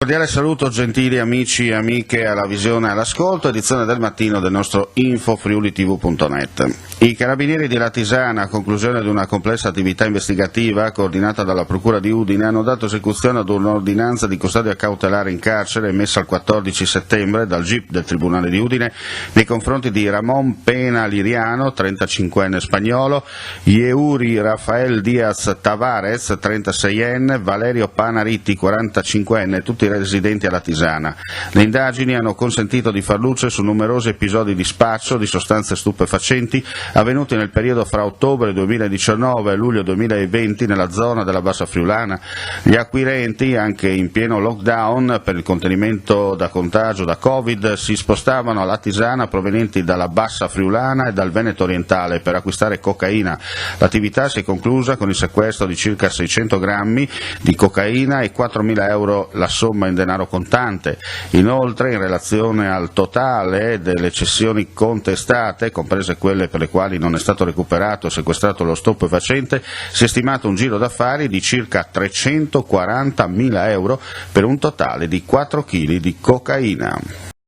Cordiale saluto gentili amici e amiche alla visione e all'ascolto, edizione del mattino del nostro infofriulitv.net. I carabinieri di Latisana, a conclusione di una complessa attività investigativa coordinata dalla Procura di Udine, hanno dato esecuzione ad un'ordinanza di custodia cautelare in carcere emessa il 14 settembre dal GIP del Tribunale di Udine nei confronti di Ramon Pena Liriano, 35enne spagnolo, Yeuri Rafael Diaz Tavares, 36enne, Valerio Panaritti, 45enne, tutti residenti a Latisana. Le indagini hanno consentito di far luce su numerosi episodi di spaccio di sostanze stupefacenti avvenuti nel periodo fra ottobre 2019 e luglio 2020 nella zona della Bassa Friulana. Gli acquirenti, anche in pieno lockdown per il contenimento da contagio da Covid, si spostavano a Latisana provenienti dalla Bassa Friulana e dal Veneto orientale per acquistare cocaina. L'attività si è conclusa con il sequestro di circa 600 grammi di cocaina e 4.000 euro la somma in denaro contante. Inoltre, in relazione al totale delle cessioni contestate, comprese quelle per le quali non è stato recuperato o sequestrato lo stupefacente, si è stimato un giro d'affari di circa 340.000 euro per un totale di 4 kg di cocaina.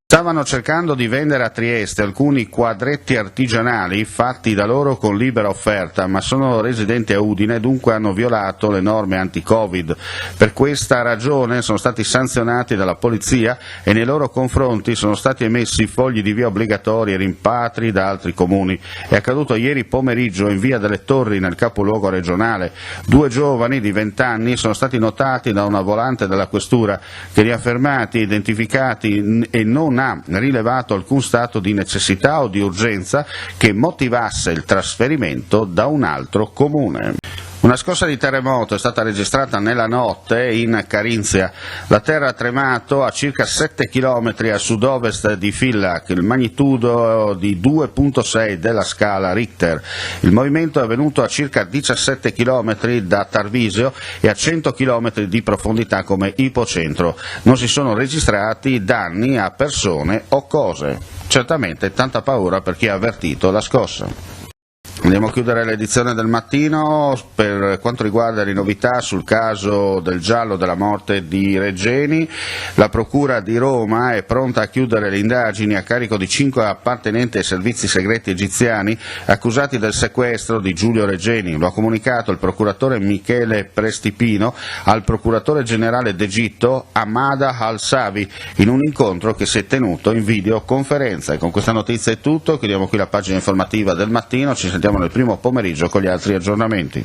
Stavano cercando di vendere a Trieste alcuni quadretti artigianali fatti da loro con libera offerta, ma sono residenti a Udine e dunque hanno violato le norme anti-Covid. Per questa ragione sono stati sanzionati dalla polizia e nei loro confronti sono stati emessi fogli di via obbligatori e rimpatri da altri comuni. È accaduto ieri pomeriggio in via delle Torri, nel capoluogo regionale. 2 giovani di 20 anni sono stati notati da una volante della questura che li ha fermati, identificati e non ha rilevato alcun stato di necessità o di urgenza che motivasse il trasferimento da un altro comune. Una scossa di terremoto è stata registrata nella notte in Carinzia. La terra ha tremato a circa 7 km a sud-ovest di Villach, il magnitudo di 2.6 della scala Richter. Il movimento è avvenuto a circa 17 km da Tarvisio e a 100 km di profondità come ipocentro. Non si sono registrati danni a persone o cose. Certamente tanta paura per chi ha avvertito la scossa. Andiamo a chiudere l'edizione del mattino per quanto riguarda le novità sul caso del giallo della morte di Regeni. La Procura di Roma è pronta a chiudere le indagini a carico di 5 appartenenti ai servizi segreti egiziani accusati del sequestro di Giulio Regeni. Lo ha comunicato il procuratore Michele Prestipino al procuratore generale d'Egitto Hamada Al-Savi in un incontro che si è tenuto in videoconferenza. E con questa notizia è tutto, chiudiamo qui la pagina informativa del mattino, ci sentiamo nel primo pomeriggio con gli altri aggiornamenti.